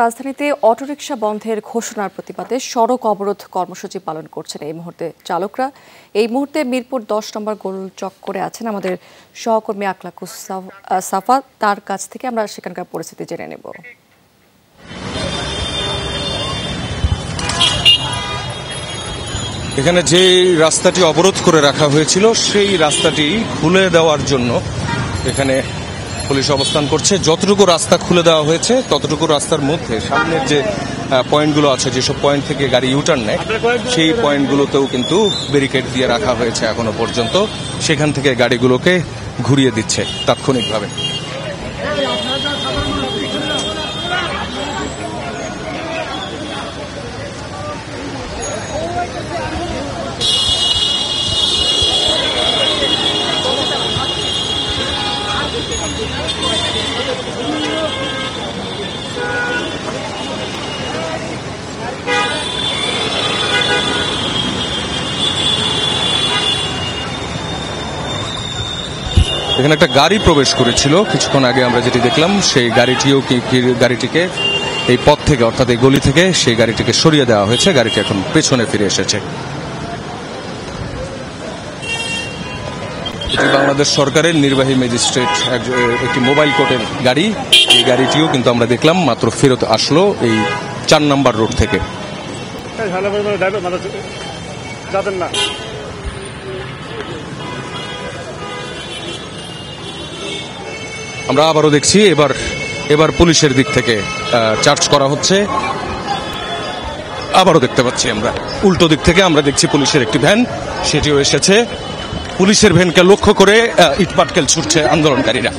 রাজধানীতে অটোরিকশা বন্ধের ঘোষণার প্রতিবাদে সড়ক অবরোধ কর্মসূচি পালন করছেন এই মুহূর্তে চালকরা। এই মুহূর্তে মিরপুর 10 নম্বর গোল চক্করে আছেন আমাদের সহকর্মী আকলাকুস সাফা। তার কাছ থেকে আমরা সেখানকার পরিস্থিতি জেনে নেব। এখানে যে রাস্তাটি অবরোধ করে রাখা হয়েছিল সেই রাস্তাটি খুলে দেওয়ার জন্য এখানে পুলিশ অবস্থান করছে। যতটুকু রাস্তা খুলে দেওয়া হয়েছে ততটুকু রাস্তার মধ্যে সামনের যে পয়েন্টগুলো আছে, যেসব পয়েন্ট থেকে গাড়ি ইউটার্ন নেয়, সেই পয়েন্টগুলোতেও কিন্তু ব্যারিকেড দিয়ে রাখা হয়েছে এখনো পর্যন্ত। সেখান থেকে গাড়িগুলোকে ঘুরিয়ে দিচ্ছে তাৎক্ষণিকভাবে। এখানে একটা গাড়ি প্রবেশ করেছিল কিছুক্ষণ আগে, আমরা যেটি দেখলাম সেই গাড়িটিকে এই পথ থেকে, অর্থাৎ এই গলি থেকে সেই গাড়িটিকে সরিয়ে দেওয়া হয়েছে। গাড়িটি এখন পেছনে ফিরে এসেছে। এটি বাংলাদেশ সরকারের নির্বাহী ম্যাজিস্ট্রেট একটি মোবাইল কোর্টের গাড়ি। এই গাড়িটিও কিন্তু আমরা দেখলাম মাত্র ফেরত আসলো এই 4 নম্বর রোড থেকে। আমরা আবারও দেখছি এবার পুলিশের দিক থেকে চার্জ করা হচ্ছে। আবারও দেখতে পাচ্ছি আমরা উল্টো দিক থেকে আমরা দেখছি পুলিশের একটি ভ্যান, সেটিও এসেছে। পুলিশের ভ্যানকে লক্ষ্য করে ইটপাটকেল ছুটছে আন্দোলনকারীরা।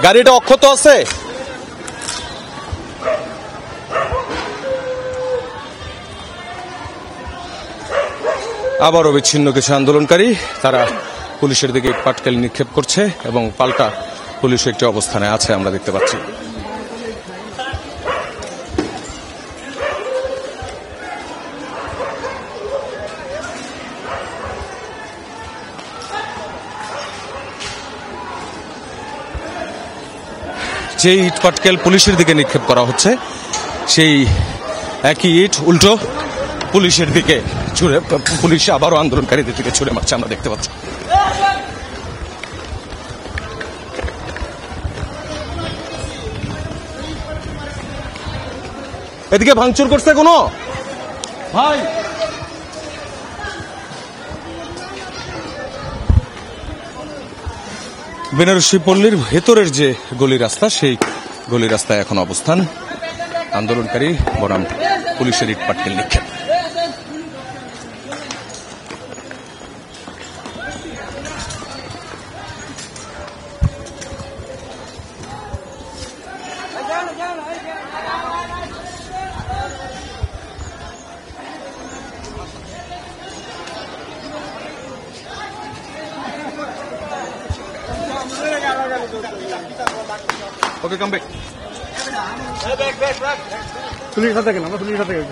গাড়িটা অক্ষত আছে। আবারও বিচ্ছিন্ন কিছু আন্দোলনকারী, তারা পুলিশের দিকে পাটকেল নিক্ষেপ করছে এবং পাল্টা পুলিশ একটি অবস্থানে আছে আমরা দেখতে পাচ্ছি। যে ইট পাটকেল পুলিশের দিকে নিক্ষেপ করা হচ্ছে, সেই একই ইট উল্টো পুলিশের দিকে ছুড়ে, পুলিশ আবারও আন্দোলনকারীদের দিকে ছুড়ে মারছে আমরা দেখতে পাচ্ছি। এদিকে ভাঙচুর করছে কোনো ভাই? বেনারসি পল্লীর ভেতরের যে গলি রাস্তা, সেই গলি রাস্তায় এখন অবস্থান আন্দোলনকারী বনাম পুলিশের ইট পাটকেল নিক্ষেপ। ওকে, কাম ব্যাক। পুলিশের সাথে গেলাম, আমরা পুলিশের সাথে গেলাম।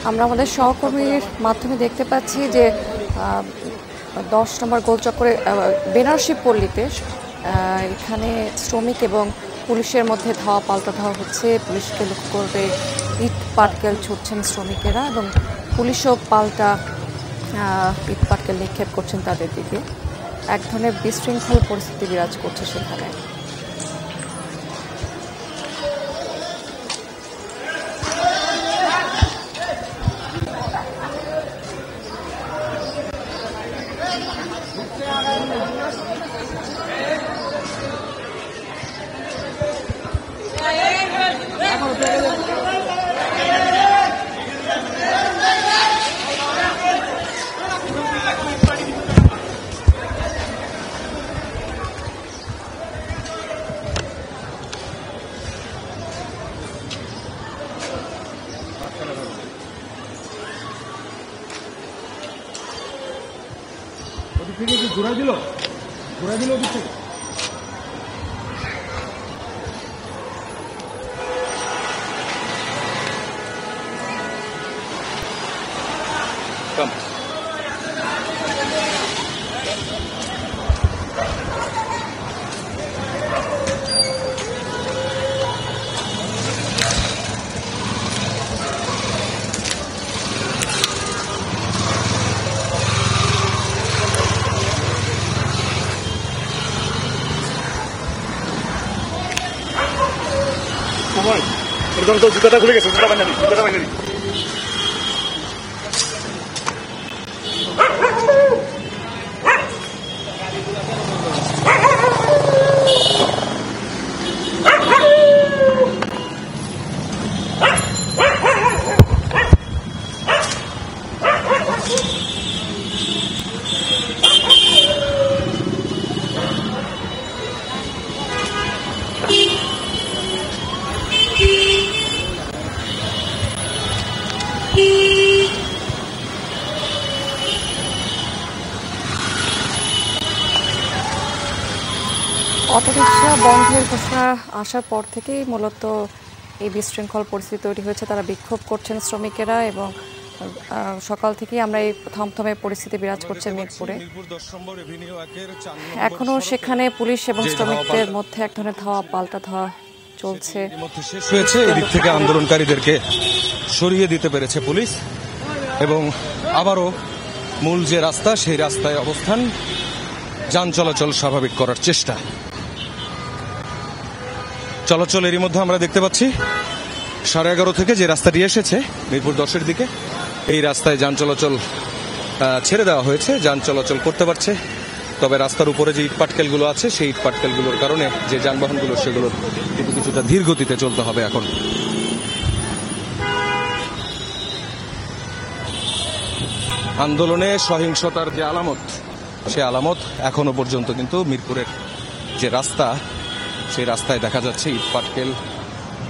আমরা আমাদের সহকর্মীর মাধ্যমে দেখতে পাচ্ছি যে 10 নম্বর গোলচক্করে বেনারসি পল্লীতে এখানে শ্রমিক এবং পুলিশের মধ্যে ধাওয়া পাল্টা ধাওয়া হচ্ছে। পুলিশকে লক্ষ্য করে ইট পাটকেল ছুটছেন শ্রমিকেরা এবং পুলিশও পাল্টা ইট পাটকেল নিক্ষেপ করছেন তাদের দিকে। এক ধরনের বিশৃঙ্খল পরিস্থিতি বিরাজ করছে সেখানে। ঘুরা দিল ওদিক থেকে। সময় এরকম তো জুতাটা খুলে গেছে, জুতাটা বাইনা নি। অটোরিকশা বন্ধের ঘোষণা আসার পর থেকেই মূলত এই বিশৃঙ্খল পরিস্থিতি তৈরি হয়েছে। তারা বিক্ষোভ করছেন শ্রমিকেরা, এবং সকাল থেকেই আমরা এই থমথমে পরিস্থিতি বিরাজ করছে মিরপুরে। এখনো সেখানে পুলিশ এবং শ্রমিকদের মধ্যে এক ধরনের ধাওয়া পাল্টা ধাওয়া চলছে। শেষ হয়েছে, এদিক থেকে আন্দোলনকারীদেরকে সরিয়ে দিতে পেরেছে পুলিশ, এবং আবারও মূল যে রাস্তা সেই রাস্তায় অবস্থান, যান চলাচল স্বাভাবিক করার চেষ্টা। চলাচল এরই মধ্যে আমরা দেখতে পাচ্ছি 11:30 থেকে যে রাস্তাটি এসেছে মিরপুর 10-এর দিকে, এই রাস্তায় যান চলাচল ছেড়ে দেওয়া হয়েছে, যান চলাচল করতে পারছে। তবে রাস্তার উপরে যে ইটপাটকেলগুলো আছে সেই ইটপাটকেলগুলোর কারণে যে যানবাহনগুলো সেগুলোর কিন্তু কিছুটা ধীর গতিতে চলতে হবে। এখন আন্দোলনে সহিংসতার যে আলামত, সে আলামত এখনো পর্যন্ত কিন্তু মিরপুরের যে রাস্তা সেই রাস্তায় দেখা যাচ্ছে। ইটপাটকেল,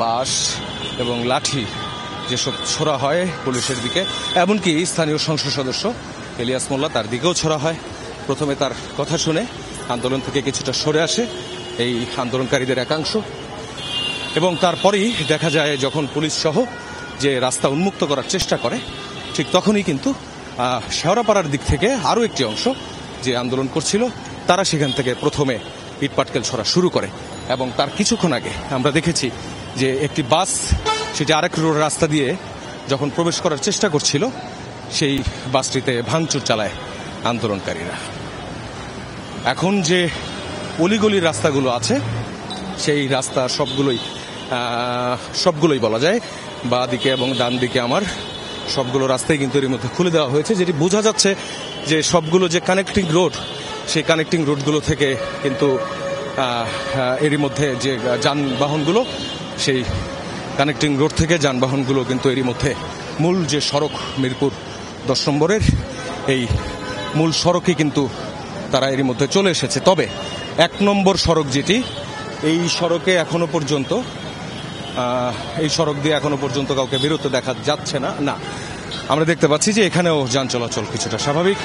বাঁশ এবং লাঠি যেসব ছোড়া হয় পুলিশের দিকে, এমনকি স্থানীয় সংসদ সদস্য ইলিয়াস মোল্লা, তার দিকেও ছোড়া হয়। প্রথমে তার কথা শুনে আন্দোলন থেকে কিছুটা সরে আসে এই আন্দোলনকারীদের একাংশ, এবং তারপরেই দেখা যায় যখন পুলিশ সহ যে রাস্তা উন্মুক্ত করার চেষ্টা করে, ঠিক তখনই কিন্তু শেওড়াপাড়ার দিক থেকে আরও একটি অংশ যে আন্দোলন করছিল তারা সেখান থেকে প্রথমে ইটপাটকেল ছড়া শুরু করে। এবং তার কিছুক্ষণ আগে আমরা দেখেছি যে একটি বাস সেটি আরেক রাস্তা দিয়ে যখন প্রবেশ করার চেষ্টা করছিল, সেই বাসটিতে ভাঙচুর চালায় আন্দোলনকারীরা। এখন যে অলিগলির রাস্তাগুলো আছে সেই রাস্তা সবগুলোই বলা যায় বাঁ দিকে এবং ডান দিকে আমার সবগুলো রাস্তাই কিন্তু এর মধ্যে খুলে দেওয়া হয়েছে, যেটি বোঝা যাচ্ছে যে সবগুলো যে কানেক্টিং রোড সেই কানেক্টিং রোডগুলো থেকে কিন্তু এরই মধ্যে যে যানবাহনগুলো, সেই কানেক্টিং রোড থেকে যানবাহনগুলো কিন্তু এরই মধ্যে মূল যে সড়ক মিরপুর 10 নম্বরের এই মূল সড়কে কিন্তু তারা এরই মধ্যে চলে এসেছে। তবে 1 নম্বর সড়ক যেটি, এই সড়কে এখনো পর্যন্ত এই সড়ক দিয়ে এখনো পর্যন্ত কাউকে বেরোতে দেখা যাচ্ছে না। আমরা দেখতে পাচ্ছি যে এখানেও যান চলাচল কিছুটা স্বাভাবিক।